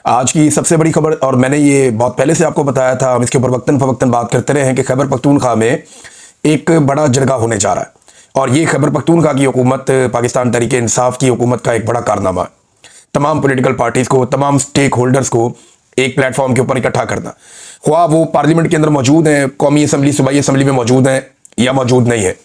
आज की सबसे बड़ी खबर, और मैंने ये बहुत पहले से आपको बताया था, हम इसके ऊपर वक्तन फवक्तन बात करते रहे हैं कि खैबर पख्तूनख्वा में एक बड़ा जरगा होने जा रहा है। और ये खैबर पख्तूनख्वा की हुकूमत पाकिस्तान तहरीके इंसाफ की हुकूमत का एक बड़ा कारनामा है। तमाम पॉलिटिकल पार्टीज को, तमाम स्टेक होल्डर्स को एक प्लेटफॉर्म के ऊपर इकट्ठा करना, ख्वाह वो पार्लियामेंट के अंदर मौजूद हैं, कौमी असम्बली, सूबाई असम्बली में मौजूद हैं या मौजूद नहीं है।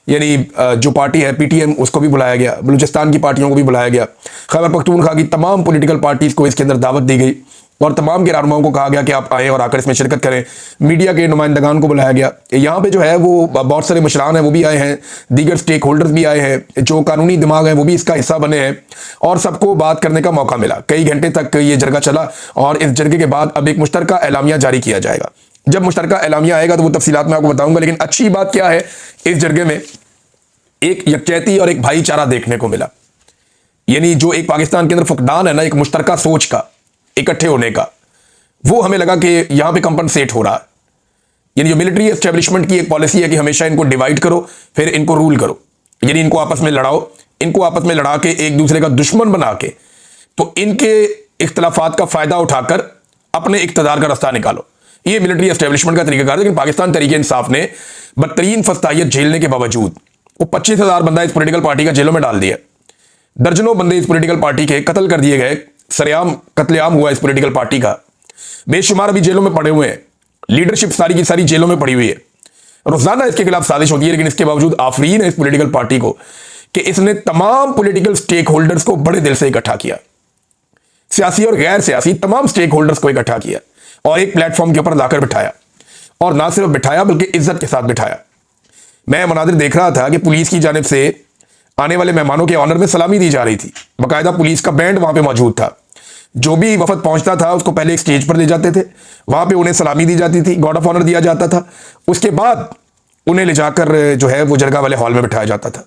यानी जो पार्टी है PTM, उसको भी बुलाया गया, बलूचिस्तान की पार्टियों को भी बुलाया गया, खैबर पख्तूनख्वा की तमाम पॉलिटिकल पार्टीज को इसके अंदर दावत दी गई और तमाम के रहनुमाओं को कहा गया कि आप आए और आकर इसमें शिरकत करें। मीडिया के नुमाइंदगान को बुलाया गया। यहाँ पे जो है वो बहुत सारे मुशरान हैं, वो भी आए हैं, दीगर स्टेक होल्डर्स भी आए हैं, जो कानूनी दिमाग हैं वो भी इसका हिस्सा बने हैं और सबको बात करने का मौका मिला। कई घंटे तक ये जरगा चला और इस जरगे के बाद अब एक मुश्तरका एलामिया जारी किया जाएगा। जब मुश्तरका एलामिया आएगा तो वो तफसीलात मैं आपको बताऊंगा। लेकिन अच्छी बात क्या है, इस जरगे में एक यकजहती और एक भाईचारा देखने को मिला। यानी जो एक पाकिस्तान के अंदर फुकदान है ना, एक मुश्तरका सोच का, इकट्ठे होने का, वो हमें लगा कि यहां पे कंपनसेट हो रहा है। यानी जो मिलिट्री एस्टेब्लिशमेंट की एक पॉलिसी है कि हमेशा इनको डिवाइड करो फिर इनको रूल करो, यानी इनको आपस में लड़ाओ, इनको आपस में लड़ा के एक दूसरे का दुश्मन बना के तो इनके इख्तलाफात का फायदा उठाकर अपने इख्तिदार का रास्ता निकालो। ये मिलिट्री एस्टेब्लिशमेंट का तरीकाकार है। लेकिन पाकिस्तान तहरीके इंसाफ ने बदतरीन फस्तायत झेलने के बावजूद वो 25,000 बंदा इस पॉलिटिकल पार्टी का जेलों में डाल दिया। दर्जनों बंदे इस पॉलिटिकल पार्टी के कत्ल कर दिए गए, सरेआम कत्लेआम हुआ इस पॉलिटिकल पार्टी का। बेशुमार अभी जेलों में पड़े हुए हैं, लीडरशिप सारी की सारी जेलों में पड़ी हुई है। रोजाना इसके खिलाफ साजिश होती है, लेकिन इसके बावजूद आफरीन है इस पॉलिटिकल पार्टी को कि इसने तमाम पॉलिटिकल स्टेक होल्डर्स को बड़े दिल से इकट्ठा किया, सियासी और गैर सियासी तमाम स्टेक होल्डर्स को इकट्ठा किया और एक प्लेटफॉर्म के ऊपर लाकर बिठाया। और ना सिर्फ बिठाया बल्कि इज्जत के साथ बिठाया। मैं मनाजिर देख रहा था कि पुलिस की जानिब से आने वाले मेहमानों के ऑनर में सलामी दी जा रही थी। बाकायदा पुलिस का बैंड वहां पे मौजूद था। जो भी वफद पहुंचता था उसको पहले एक स्टेज पर ले जाते थे, वहां पे उन्हें सलामी दी जाती थी, गार्ड ऑफ ऑनर दिया जाता था। उसके बाद उन्हें ले जाकर जो है वो जरगा वाले हॉल में बिठाया जाता था।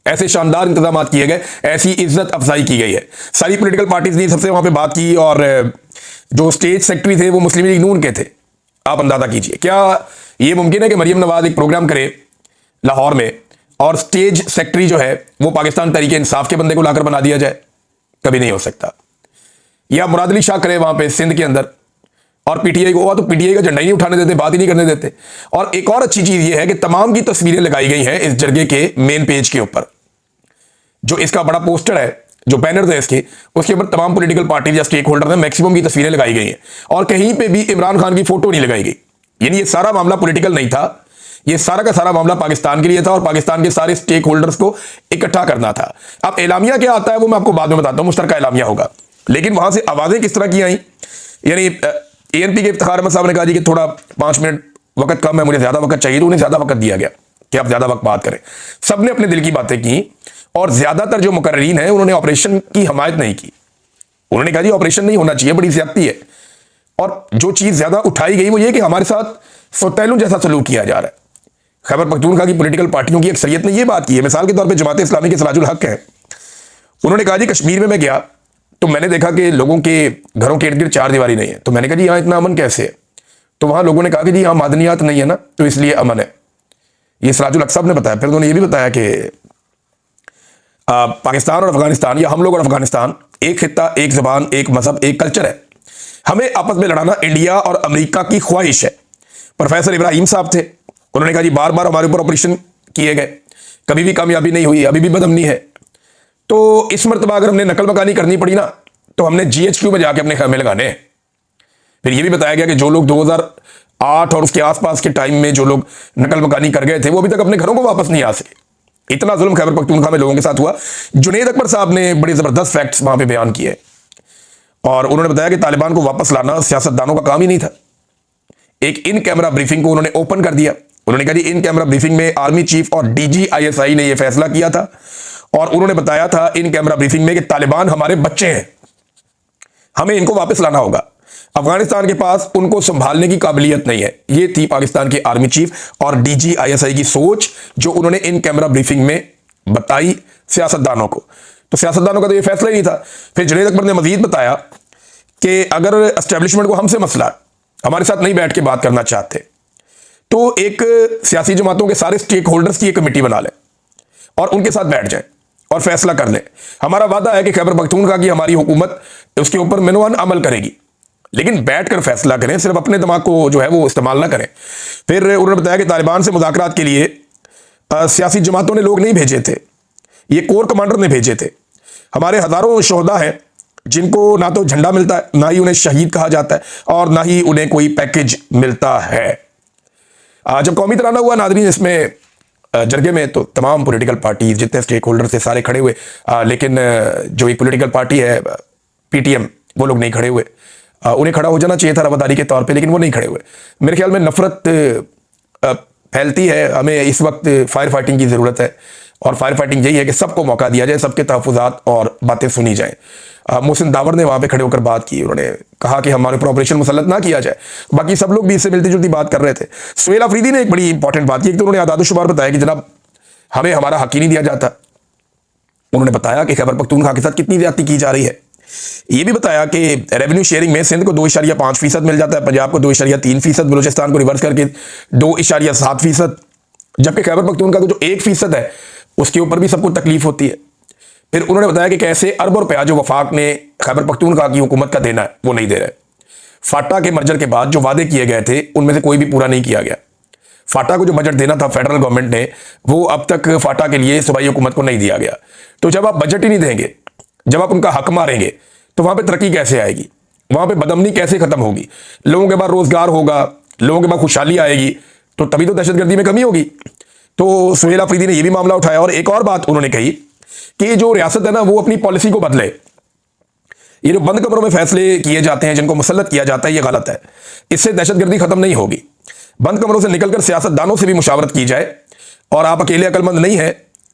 ऐसे शानदार इंतजाम किए गए, ऐसी इज्जत अफजाई की गई है। सारी पॉलिटिकल पार्टीज ने सबसे वहां पे बात की और जो स्टेज सेक्रेटरी थे वो मुस्लिम लीग नून के थे। आप अंदाजा कीजिए, क्या ये मुमकिन है कि मरियम नवाज एक प्रोग्राम करे लाहौर में और स्टेज सेक्रेटरी जो है वो पाकिस्तान तहरीके इंसाफ के बंदे को लाकर बना दिया जाए? कभी नहीं हो सकता। या मुराद अली शाह करे वहां पे सिंध के अंदर और PTI को, तो PTI का झंडा ही नहीं उठाने देते, बात ही नहीं करने देते। और एक और अच्छी चीज ये है कि तमाम की तस्वीरें लगाई गई हैं इस जरगे के मेन पेज के ऊपर। जो इसका बड़ा पोस्टर है, जो बैनर थे इसके, उसके ऊपर तमाम पॉलिटिकल पार्टी या स्टेक होल्डर ने मैक्सिमम की तस्वीरें लगाई गई हैं और कहीं पे भी इमरान खान की फोटो नहीं लगाई गई। यानी ये सारा मामला पॉलिटिकल नहीं था, ये सारा का सारा मामला पाकिस्तान के लिए था और पाकिस्तान के सारे स्टेक होल्डर्स को इकट्ठा करना था। अब एलामिया क्या आता है वो मैं आपको बाद में बताता हूं, मुश्तरका एलामिया होगा। लेकिन वहां से आवाजें किस तरह की आई, यानी ANP के इफ्तिखार अहमद साहब ने कहा जी कि थोड़ा 5 मिनट वक्त कम है, मुझे ज्यादा वक्त चाहिए, तो उन्हें ज्यादा वक्त दिया गया कि आप ज्यादा वक्त बात करें। सबने अपने दिल की बातें की और ज्यादातर जो मुकर्रीन हैं उन्होंने ऑपरेशन की हमायत नहीं की। उन्होंने कहा जी ऑपरेशन नहीं होना चाहिए, बड़ी ज्यादती है। और जो चीज ज्यादा उठाई गई वो ये कि हमारे साथ सौतेलों जैसा सलूक किया जा रहा है। खैबर पख्तूनख्वा की पॉलिटिकल पार्टियों की अक्सरियत ने यह बात की है। मिसाल के तौर पे जमात इस्लामी के सराजुल हक है, उन्होंने कहा जी कश्मीर में मैं गया तो मैंने देखा कि लोगों के घरों के इर्द गिर्द 4 दीवारी नहीं है। तो मैंने कहा जी यहाँ इतना अमन कैसे है? तो वहां लोगों ने कहा कि जी यहाँ मादनियात नहीं है ना, तो इसलिए अमन है। ये सराजुल हक साहब ने बताया। फिर उन्होंने ये भी बताया कि पाकिस्तान और अफगानिस्तान, या हम लोग और अफगानिस्तान एक खित्ता, एक जबान, एक मजहब, एक कल्चर है। हमें आपस में लड़ाना इंडिया और अमेरिका की ख्वाहिश है। प्रोफेसर इब्राहिम साहब थे, उन्होंने कहा जी बार बार हमारे ऊपर ऑपरेशन किए गए, कभी भी कामयाबी नहीं हुई, अभी भी बदअमनी है। तो इस मरतबा अगर हमने नकल मकानी करनी पड़ी ना तो हमने GHQ में जाके अपने खेमे लगाने हैं। फिर यह भी बताया गया कि जो लोग 2008 और उसके आसपास के टाइम में जो लोग नकल मकानी कर गए थे वो अभी तक अपने घरों को वापस नहीं आ सके। इतना जुल्म खैबर पख्तूनख्वा में लोगों के साथ हुआ। जुनैद अकबर साहब ने बड़े जबरदस्त फैक्ट्स वहां पे बयान किए और उन्होंने बताया कि तालिबान को वापस लाना सियासतदानों का काम ही नहीं था। एक इन कैमरा ब्रीफिंग को उन्होंने ओपन कर दिया। उन्होंने कहा जी इन कैमरा ब्रीफिंग में आर्मी चीफ और DG ISI ने यह फैसला किया था और उन्होंने बताया था इन कैमरा ब्रीफिंग में कि तालिबान हमारे बच्चे हैं, हमें इनको वापस लाना होगा। अफगानिस्तान के पास उनको संभालने की काबिलियत नहीं है। यह थी पाकिस्तान के आर्मी चीफ और DG ISI की सोच जो उन्होंने इन कैमरा ब्रीफिंग में बताई सियासतदानों को। तो सियासतदानों का तो यह फैसला ही नहीं था। फिर जुनैद अकबर ने मजीद बताया कि अगर एस्टेब्लिशमेंट को हमसे मसला, हमारे साथ नहीं बैठ के बात करना चाहते, तो एक सियासी जमातों के सारे स्टेक होल्डर्स की एक कमेटी बना लें और उनके साथ बैठ जाएं और फैसला कर लें। हमारा वादा है कि खैबर पख्तूनख्वा की हमारी हुकूमत उसके ऊपर मिनवान अमल करेगी, लेकिन बैठकर फैसला करें, सिर्फ अपने दिमाग को जो है वो इस्तेमाल ना करें। फिर उन्होंने बताया कि तालिबान से मुज़ाकरात के लिए सियासी जमातों ने लोग नहीं भेजे थे, ये कोर कमांडर ने भेजे थे। हमारे हज़ारों शोहदा हैं जिनको ना तो झंडा मिलता है, ना ही उन्हें शहीद कहा जाता है, और ना ही उन्हें कोई पैकेज मिलता है। जब कौमी तराना हुआ नाज़रीन, इसमें जरगे में तो तमाम पॉलिटिकल पार्टीज जितने स्टेक होल्डर थे सारे खड़े हुए, लेकिन जो एक पॉलिटिकल पार्टी है PTM, वो लोग नहीं खड़े हुए। उन्हें खड़ा हो जाना चाहिए था रवादारी के तौर पे, लेकिन वो नहीं खड़े हुए। मेरे ख्याल में नफरत फैलती है, हमें इस वक्त फायर फाइटिंग की ज़रूरत है, और फायर फाइटिंग यही है कि सबको मौका दिया जाए, सबके तहफ़्फ़ुज़ात और बातें सुनी जाएं। मोहसिन दावर ने वहाँ पे खड़े होकर बात की, उन्होंने कहा कि हमारे ऊपर ऑपरेशन मुसल्लत ना किया जाए। बाकी सब लोग भी इससे मिलती जुलती बात कर रहे थे। सुहेल अफरीदी ने एक बड़ी इंपॉर्टेंट बात की, एक तो उन्होंने आदाद-ओ-शुमार बताया कि जनाब हमें हमारा हक ही नहीं दिया जाता। उन्होंने बताया कि खैबर पख्तूनख्वा के साथ कितनी ज्यादती की जा रही है। ये भी बताया कि रेवेन्यू शेयरिंग में सिंध को 2.5% मिल जाता है, पंजाब को 2.3%, बलूचिस्तान को रिवर्स करके 2.7%, जबकि खैबर पख्तूनख्वा को जो 1% है उसके ऊपर भी सबको तकलीफ होती है। फिर उन्होंने बताया कि कैसे अरबों रुपया जो वफाक ने खैबर पख्तूनख्वा की हुकूमत का देना है वो नहीं दे रहे। फाटा के मर्जर के बाद जो वादे किए गए थे उनमें से कोई भी पूरा नहीं किया गया। फाटा को जो बजट देना था फेडरल गवर्नमेंट ने, वो अब तक फाटा के लिए सूबाई हुकूमत को नहीं दिया गया। तो जब आप बजट ही नहीं देंगे, जब आप उनका हक मारेंगे, तो वहां पे तरक्की कैसे आएगी, वहां पे बदअमनी कैसे खत्म होगी, लोगों के पास रोजगार होगा, लोगों के पास खुशहाली आएगी, तो तभी तो दहशतगर्दी में कमी होगी। तो सुहेल अफरीदी ने यह भी मामला उठाया, और एक और बात उन्होंने कही कि जो रियासत है ना वो अपनी पॉलिसी को बदले। ये जो बंद कमरों में फैसले किए जाते हैं, जिनको मुसल्लत किया जाता है, ये गलत है। इससे दहशतगर्दी खत्म नहीं होगी। बंद कमरों से निकलकर सियासतदानों से भी मुशावरत की जाए, और आप अकेले अकलमंद नहीं है,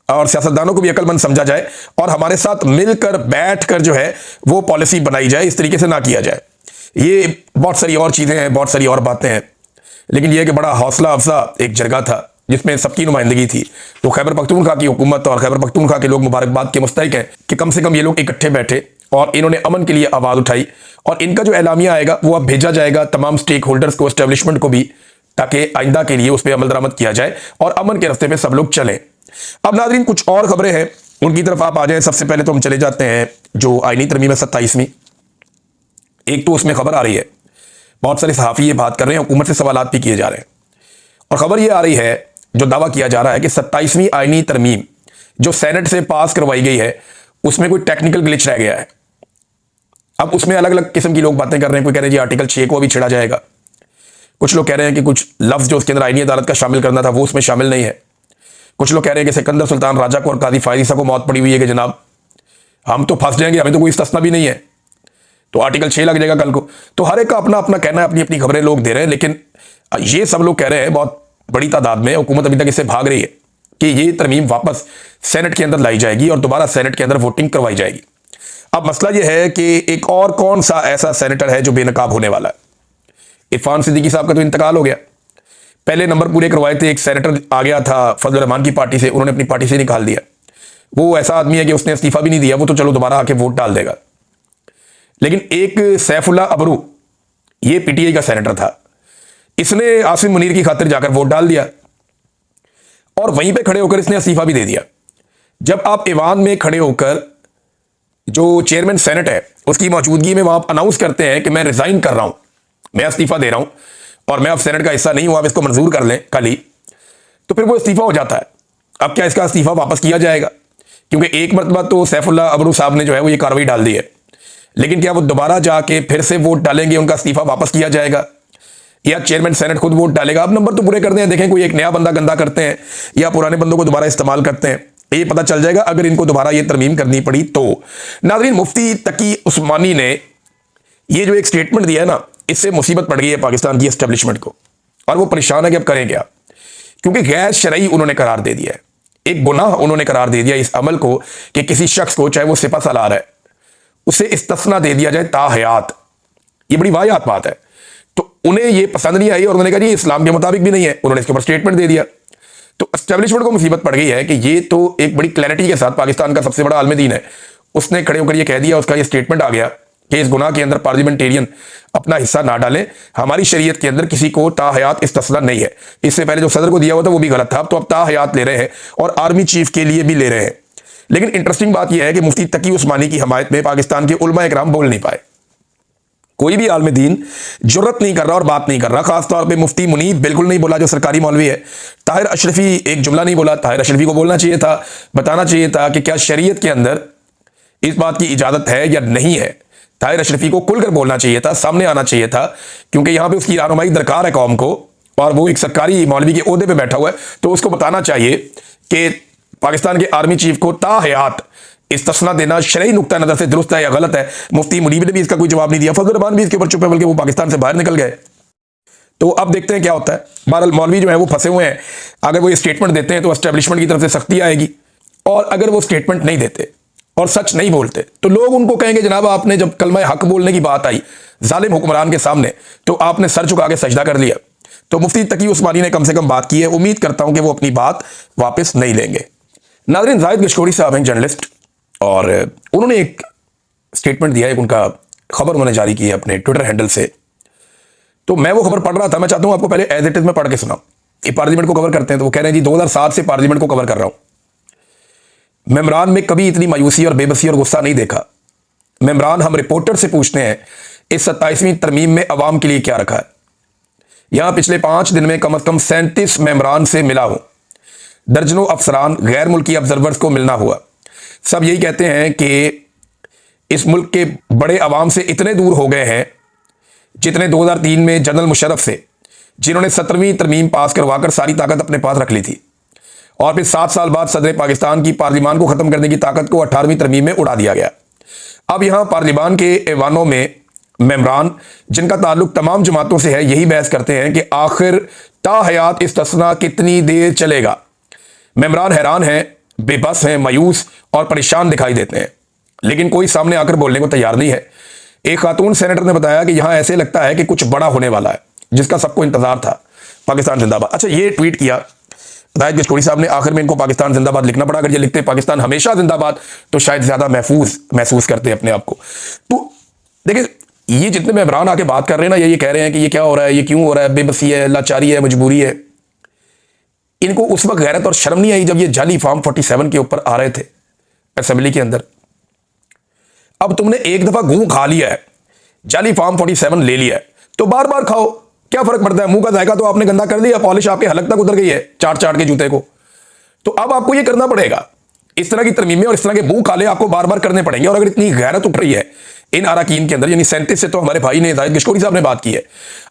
और सियासतदानों को भी अकलमंद समझा जाए, और हमारे साथ मिलकर बैठकर जो है वो पॉलिसी बनाई जाए। इस तरीके से ना किया जाए। ये बहुत सारी और चीजें हैं, बहुत सारी और बातें हैं, लेकिन यह कि बड़ा हौसला अफजा एक जरगा था जिसमें सबकी नुमाइंदगी थी। तो खैबर पख्तूनख्वा की हुकूमत और खैबर पख्तूनख्वा के लोग मुबारकबाद के मुस्तहिक हैं कि कम से कम ये लोग इकट्ठे बैठे और इन्होंने अमन के लिए आवाज उठाई, और इनका जो एलामिया आएगा वो अब भेजा जाएगा तमाम स्टेक होल्डर्स को, एस्टेब्लिशमेंट को भी, ताकि आइंदा के लिए उस पर अमल दरामद किया जाए और अमन के रास्ते पे सब लोग चलें। अब नाज़रीन कुछ और खबरें हैं, उनकी तरफ आप आ जाएं। सबसे पहले तो हम चले जाते हैं जो आईनी तरमीम है 27वीं। एक तो उसमें खबर आ रही है, बहुत सारे सहाफ़ी ये बात कर रहे हैं, हुकूमत से सवालात भी किए जा रहे हैं, और खबर ये आ रही है, जो दावा किया जा रहा है कि 27वीं आईनी तरमीम जो सेनेट से पास करवाई गई है उसमें कोई टेक्निकल ग्लिच रह गया है। अब उसमें अलग अलग किस्म की लोग बातें कर रहे हैं। कोई कह रहे हैं जी आर्टिकल 6 को अभी छिड़ा जाएगा, कुछ लोग कह रहे हैं कि कुछ लफ्ज जो उसके अंदर आईनी अदालत का शामिल करना था वो उसमें शामिल नहीं है। कुछ लोग कह रहे हैं कि सिकंदर सुल्तान राजा को और काजी फायजीसा को मौत पड़ी हुई है कि जनाब हम तो फंस जाएंगे, हमें तो कोई इस्तिस्ना भी नहीं है, तो आर्टिकल 6 लग जाएगा कल को। तो हर एक का अपना अपना कहना है, अपनी अपनी खबरें लोग दे रहे हैं, लेकिन ये सब लोग कह रहे हैं, बहुत बड़ी तादाद में हुकूमत अभी तक इससे भाग रही है कि ये तरमीम वापस सेनेट के अंदर लाई जाएगी और दोबारा सेनेट के अंदर वोटिंग करवाई जाएगी। अब मसला यह है कि एक और कौन सा ऐसा सेनेटर है जो बेनकाब होने वाला है। इरफान सिद्दीकी साहब का तो इंतकाल हो गया, पहले नंबर पूरे करवाए थे। एक सेनेटर आ गया था फजल रहमान की पार्टी से, उन्होंने अपनी पार्टी से निकाल दिया। वो ऐसा आदमी है कि उसने इस्तीफा भी नहीं दिया, वो तो चलो दोबारा आके वोट डाल देगा। लेकिन एक सैफुल्लाह अबरू, ये PTI का सेनेटर था, इसने आसिम मुनीर की खातिर जाकर वोट डाल दिया और वहीं पे खड़े होकर इसने इस्तीफा भी दे दिया। जब आप ईवान में खड़े होकर जो चेयरमैन सेनेट है उसकी मौजूदगी में वहां अनाउंस करते हैं कि मैं रिजाइन कर रहा हूं, मैं इस्तीफा दे रहा हूं और मैं अब सेनेट का हिस्सा नहीं हूं, आप इसको मंजूर कर लें कल ही, तो फिर वो इस्तीफा हो जाता है। अब क्या इसका इस्तीफा वापस किया जाएगा? क्योंकि एक मरतबा तो सैफुल्लाह अबरू साहब ने जो है वो ये कार्रवाई डाल दी है, लेकिन क्या वो दोबारा जाके फिर से वोट डालेंगे, उनका इस्तीफा वापस किया जाएगा, या चेयरमैन सेनेट खुद वोट डालेगा? अब नंबर तो पूरे करते हैं, देखें कोई एक नया बंदा गंदा करते हैं या पुराने बंदों को दोबारा इस्तेमाल करते हैं, ये पता चल जाएगा अगर इनको दोबारा ये तरमीम करनी पड़ी तो। नाज़रीन, मुफ्ती तकी उस्मानी ने ये जो एक स्टेटमेंट दिया है ना, इससे मुसीबत पड़ गई है पाकिस्तान की एस्टेब्लिशमेंट को, और वो परेशान है कि अब करें क्या, क्योंकि गैर शरई उन्होंने करार दे दिया है, एक गुनाह उन्होंने करार दे दिया इस अमल को कि किसी शख्स को, चाहे वो सिपा सालार है, उसे इस्तिस्ना दे दिया जाए ताहयात। ये बड़ी वाहियात बात है। तो उन्हें ये पसंद नहीं आई और उन्होंने कहा ये इस्लाम के मुताबिक भी नहीं है, उन्होंने इसके ऊपर स्टेटमेंट दे दिया। तो एस्टेब्लिशमेंट को मुसीबत पड़ गई है कि ये तो एक बड़ी क्लैरिटी के साथ पाकिस्तान का सबसे बड़ा आलम दीन है, उसने खड़े होकर ये कह दिया, उसका ये स्टेटमेंट आ गया कि इस गुनाह के अंदर पार्लियामेंटेरियन अपना हिस्सा ना डालें, हमारी शरीयत के अंदर किसी को ताहयात इस्तिस्ना नहीं है। इससे पहले जो सदर को दिया हुआ था वो भी गलत था, अब तो अब ताहयात ले रहे हैं और आर्मी चीफ के लिए भी ले रहे हैं। लेकिन इंटरेस्टिंग बात यह है कि मुफ्ती तकी उस्मानी की हमायत में पाकिस्तान के उलमा इकराम बोल नहीं पाए। कोई भी आलम दीन जुर्रत नहीं कर रहा और बात नहीं कर रहा। खासतौर पे मुफ्ती मुनीब बिल्कुल नहीं बोला जो सरकारी मौलवी है। ताहिर अशरफी एक जुमला नहीं बोला। ताहिर अशरफी को बोलना चाहिए था, बताना चाहिए था कि क्या शरीयत के अंदर इस बात की इजाज़त है या नहीं है। ताहिर अशरफी को खुलकर बोलना चाहिए था, सामने आना चाहिए था, क्योंकि यहाँ पे उसकी रहनुमाई दरकार है कौम को, और वो एक सरकारी मौलवी के ओहदे पे बैठा हुआ है, तो उसको बताना चाहिए कि पाकिस्तान के आर्मी चीफ को ताहयात इस्तिस्ना देना शरई नुक्ता नजर से दुरुस्त है या गलत है। मुफ्ती मुनीब ने भी इसका कोई जवाब नहीं दिया। फजल रहमान भी इसके ऊपर चुप है, बल्कि वो पाकिस्तान से बाहर निकल गए। तो अब देखते हैं क्या होता है। बहरहाल मौलवी जो है वो फंसे हुए हैं। अगर वो ये स्टेटमेंट देते हैं तो एस्टेब्लिशमेंट की तरफ से सख्ती आएगी, और अगर वो स्टेटमेंट नहीं देते और सच नहीं बोलते तो लोग उनको कहेंगे जनाब आपने जब कलमा हक बोलने की बात आई जालिम हुक्मरान के सामने तो आपने सर झुका के सजदा कर लिया। तो मुफ्ती तकी उस्मानी ने कम से कम बात की है। उम्मीद करता हूं कि वो अपनी बात वापस नहीं लेंगे। नाज़रीन, जाहिद गशकोरी साहब हैं जर्नलिस्ट, और उन्होंने एक स्टेटमेंट दिया है, उनका खबर उन्होंने जारी की है अपने ट्विटर हैंडल से। तो मैं वो खबर पढ़ रहा था। मैं चाहता हूं आपको पहले एज इट इज में पढ़ के सुनाऊं। ये पार्लियामेंट को कवर करते हैं, तो वो कह रहे हैं जी 2007 से पार्लियामेंट को कवर कर रहा हूं। मेमरान में कभी इतनी मायूसी और बेबसी और गुस्सा नहीं देखा। मेमरान, हम रिपोर्टर से पूछते हैं इस 27वीं तरमीम में अवाम के लिए क्या रखा है। यहां पिछले 5 दिन में कम से कम 37 मेमरान से मिला हूं। दर्जनों अफसरान गैर मुल्की ऑब्जर्वर्स को मिलना हुआ। सब यही कहते हैं कि इस मुल्क के बड़े अवाम से इतने दूर हो गए हैं जितने 2003 में जनरल मुशर्रफ से, जिन्होंने 17वीं तरमीम पास करवाकर सारी ताकत अपने पास रख ली थी, और फिर 7 साल बाद सदर पाकिस्तान की पार्लियामान को खत्म करने की ताकत को 18वीं तरमीम में उड़ा दिया गया। अब यहां पार्लियामान के ऐवानों में मेमरान जिनका ताल्लुक तमाम जमातों से है यही बहस करते हैं कि आखिर ताहयात इस्तिस्ना कितनी देर चलेगा। मेमरान हैरान हैं, बेबस हैं, मायूस और परेशान दिखाई देते हैं, लेकिन कोई सामने आकर बोलने को तैयार नहीं है। एक खातून सेनेटर ने बताया कि यहां ऐसे लगता है कि कुछ बड़ा होने वाला है जिसका सबको इंतजार था। पाकिस्तान जिंदाबाद। अच्छा, ये ट्वीट किया जाहिद गशकोरी साहब ने। आखिर में इनको पाकिस्तान जिंदाबाद लिखना पड़ा। अगर ये लिखते पाकिस्तान हमेशा जिंदाबाद तो शायद ज्यादा महसूस करते अपने आप को। तो देखिए, ये जितने मेमरान आके बात कर रहे हैं ना, ये कह रहे हैं कि ये क्या हो रहा है, ये क्यों हो रहा है, बेबसी है, लाचारी है, मजबूरी है। इनको उस वक्त गैरत और शर्म नहीं आई जब ये जाली फॉर्म 47 के ऊपर आ रहे थे असेंबली के अंदर। अब तुमने एक दफा गूं खा लिया है, जाली फॉर्म 47 ले लिया है, तो बार बार खाओ, क्या फर्क पड़ता है। मुंह का जायका तो आपने गंदा कर दिया, पॉलिश आपके हलक तक उतर गई है चाट चाट के जूते को। तो अब आपको ये करना पड़ेगा। इस तरह की तरमीमें और इस तरह के बू खाले आपको बार बार करने पड़ेंगे। और अगर इतनी गैरत उठ रही है इन अरकान के अंदर, यानी 37 से तो हमारे भाई ने जाहिद गशकोरी साहब ने बात की है,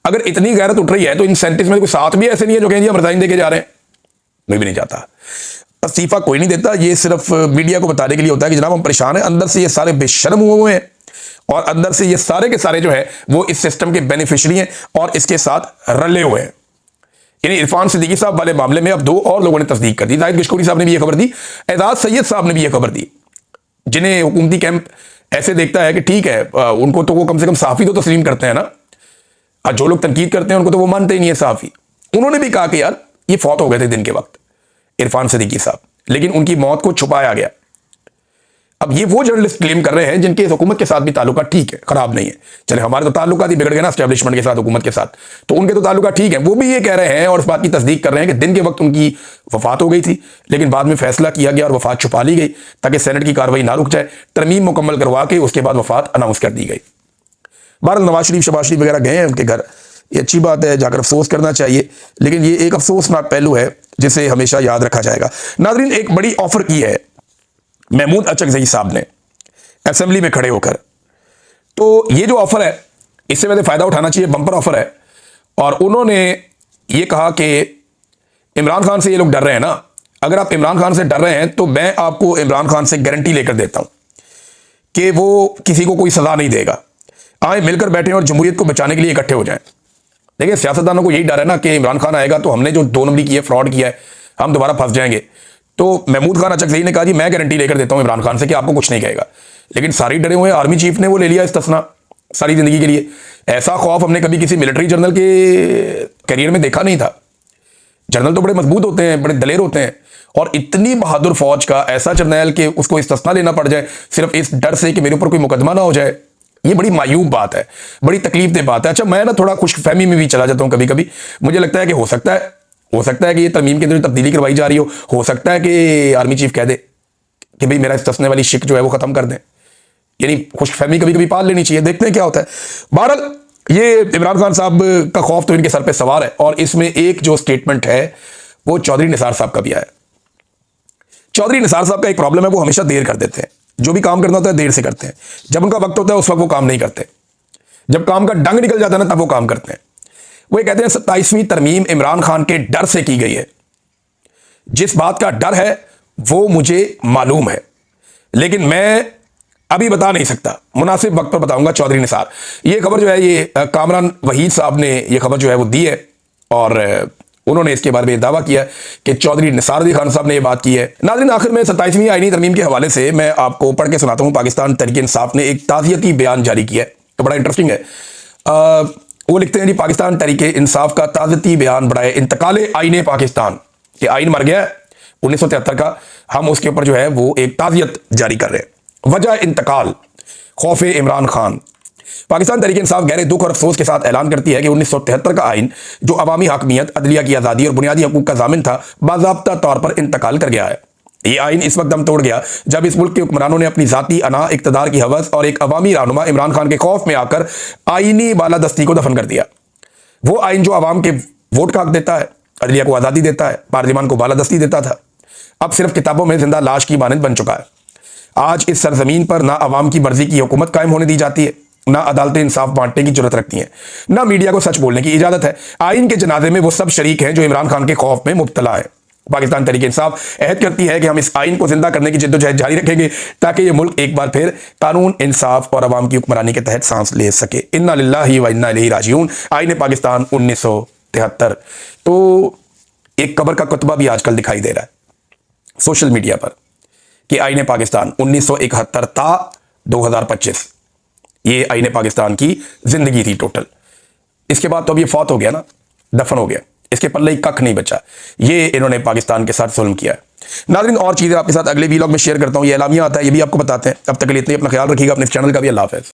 अगर इतनी गैरत उठ रही है तो इन 37 में कोई साथ भी ऐसे नहीं है जो कहेंगे हम रिजाइन देके जा रहे हैं। मैं भी नहीं चाहता। इस्तीफा कोई नहीं देता, ये सिर्फ मीडिया को बताने के लिए होता है कि जनाब हम परेशान हैं। अंदर से ये सारे बेशर्म हुए हैं, और अंदर से ये सारे के सारे जो है वो इस सिस्टम के बेनिफिशियरी हैं और इसके साथ रले हुए हैं। यानी इरफान सिद्दीकी साहब वाले मामले में अब 2 और लोगों ने तस्दीक कर दी। जाहिद गशकोरी साहब ने भी ये खबर दी, एजाज सैयद साहब ने भी ये खबर दी, जिन्हें हुकूमती कैंप ऐसे देखता है कि ठीक है, उनको तो वो कम से कम सहाफी तो तस्लीम करते हैं ना। जो लोग तनकीद करते हैं उनको तो वो मानते ही नहीं है सहाफी। उन्होंने भी कहा कि यार ये फौत हो गए थे दिन के वक्त, इरफान सिद्दीकी साहब, लेकिन उनकी मौत को छुपाया गया। अब ये वो जर्नलिस्ट क्लेम कर रहे हैं जिनके इस हुकूमत के साथ भी ताल्लुका ठीक है, खराब नहीं है। चले हमारे तो ताल्लुका ही बिगड़ गए ना एस्टेब्लिशमेंट के साथ, हुकूमत के साथ, तो उनके तो ताल्लुका ठीक है। वो भी ये कह रहे हैं और इस बात की तस्दीक कर रहे हैं कि दिन के वक्त उनकी वफात हो गई थी, लेकिन बाद में फैसला किया गया और वफात छुपा ली गई ताकि सेनेट की कार्रवाई ना रुक जाए। तरमीम मुकम्मल करवा के उसके बाद वफात अनाउंस कर दी गई। बहरहाल नवाज शरीफ शबाज शरीफ वगैरह गए हैं उनके घर, ये अच्छी बात है, जाकर अफसोस करना चाहिए, लेकिन ये एक अफसोसनाक पहलू है जिसे हमेशा याद रखा जाएगा। नाज़रीन, एक बड़ी ऑफर की है महमूद अचकज़ई साहब ने असेंबली में खड़े होकर। तो ये जो ऑफर है इससे वैसे फायदा उठाना चाहिए, बंपर ऑफर है। और उन्होंने ये कहा कि इमरान खान से ये लोग डर रहे हैं ना, अगर आप इमरान खान से डर रहे हैं तो मैं आपको इमरान खान से गारंटी लेकर देता हूं कि वो किसी को कोई सजा नहीं देगा। आए मिलकर बैठे और जमहूरियत को बचाने के लिए इकट्ठे हो जाएं। देखिए, सियासतदानों को यही डर है ना कि इमरान खान आएगा तो हमने जो 2 नंबरी की है, फ्रॉड किया है, हम दोबारा फंस जाएंगे। तो महमूद खान अचकज़ई ने कहा जी मैं गारंटी लेकर देता हूं इमरान खान से कि आपको कुछ नहीं कहेगा। लेकिन सारी डरे हुए आर्मी चीफ ने वो ले लिया इस्तिस्ना सारी जिंदगी के लिए। ऐसा खौफ हमने कभी किसी मिलिट्री जनरल के करियर में देखा नहीं था। जनरल तो बड़े मजबूत होते हैं, बड़े दलेर होते हैं, और इतनी बहादुर फौज का ऐसा जर्नैल कि उसको इस्तिस्ना लेना पड़ जाए सिर्फ इस डर से कि मेरे ऊपर कोई मुकदमा ना हो जाए, ये बड़ी मायूब बात है, बड़ी तकलीफ दे बात है। अच्छा, मैं ना थोड़ा खुशफहमी में भी चला जाता हूं कभी कभी। मुझे लगता है कि हो सकता है कि ये तरमीम के अंदर तब्दीली करवाई जा रही हो सकता है कि आर्मी चीफ कह दे कि भाई मेरा इस तसने वाली शिक जो है वो खत्म कर दें, यानी खुशफहमी कभी कभी पाल लेनी चाहिए। देखते हैं क्या होता है। बहरहाल ये इमरान खान साहब का खौफ तो इनके सर पे सवार है, और इसमें एक जो स्टेटमेंट है वो चौधरी निसार साहब का भी आया। चौधरी निसार साहब का एक प्रॉब्लम है, वो हमेशा देर कर देते हैं। जो भी काम करना होता है देर से करते हैं। जब उनका वक्त होता है उस वक्त वो काम नहीं करते। जब काम का डंग निकल जाता है ना तब वो काम करते हैं। वो ये कहते हैं 27वीं तरमीम इमरान खान के डर से की गई है। जिस बात का डर है वो मुझे मालूम है, लेकिन मैं अभी बता नहीं सकता, मुनासिब वक्त पर बताऊंगा। चौधरी निसार, ये खबर जो है ये कामरान वहीद साहब ने ये खबर जो है वो दी है, और उन्होंने इसके बारे में दावा किया कि चौधरी निसार अली खान साहब ने ये बात की है। नाज़रीन, आखिर में 27वीं आईनी तरमीम के हवाले से मैं आपको पढ़ के सुनाता हूं। पाकिस्तान तहरीक इंसाफ ने एक ताज़ियती बयान जारी किया है, तो बड़ा इंटरेस्टिंग है। वो लिखते हैं जी, पाकिस्तान तहरीक इंसाफ का ताज़ियती बयान बढ़ाए इंतकाल आईने पाकिस्तान, कि आइन मर गया 1973 का, हम उसके ऊपर जो है वो एक ताज़ियत जारी कर रहे हैं। वजह इंतकाल खौफ इमरान खान। पाकिस्तान तहरीक इंसाफ गहरे दुख और अफसोस के साथ ऐलान करती है कि 1973 का आइन, जो अवामी हकमियत, अदलिया की आज़ादी और बुनियादी हकूक़ का ज़ामिन था, बाज़ाब्ता तौर पर इंतकाल कर गया है। ये आइन इस वक्त दम तोड़ गया जब इस मुल्क के हुक्मरानों ने अपनी ज़ाती अना, इक़्तिदार की हवस और एक अवामी रहनुमा इमरान खान के खौफ में आकर आइनी बालादस्ती को दफन कर दिया। वो आइन जो अवाम के वोट का हक देता है, अदलिया को आज़ादी देता है, पार्लियामान को बालादस्ती देता था, अब सिर्फ किताबों में जिंदा लाश की मानंद बन चुका है। आज इस सरजमीन पर ना अवाम की मर्जी की हुकूमत कायम होने दी जाती है, ना अदालतें इंसाफ बांटने की जरूरत रखती हैं, ना मीडिया को सच बोलने की इजाजत है। आइन के जनाजे में वो सब शरीक हैं जो इमरान खान के खौफ में मुब्तला है। पाकिस्तान तहरीक इंसाफ अहद करती है कि हम इस आइन को जिंदा करने की जद्दोजहद जारी रखेंगे ताकि ये मुल्क एक बार फिर कानून, इंसाफ और अवाम की हुक्मरानी के तहत सांस ले सके। इन्ना लिल्लाहि व इन्ना इलैहि राजिऊन। आइन पाकिस्तान 1973। तो एक कब्र का कुतबा भी आजकल दिखाई दे रहा है सोशल मीडिया पर कि आईने पाकिस्तान 1971 ता 2025, ये आईने पाकिस्तान की जिंदगी थी टोटल। इसके बाद तो अब ये फौत हो गया ना, दफन हो गया, इसके पल्ले ही कख नहीं बचा। ये इन्होंने पाकिस्तान के साथ जुल्म किया है। नाज़रीन, और चीज़ें आपके साथ अगले वीलॉग में शेयर करता हूँ। ये एलामिया आता है, ये भी आपको बताते हैं। अब तक के लिए इतने, अपना ख्याल रखिएगा, अपने चैनल का भी। अल्लाह हाफ़िज़।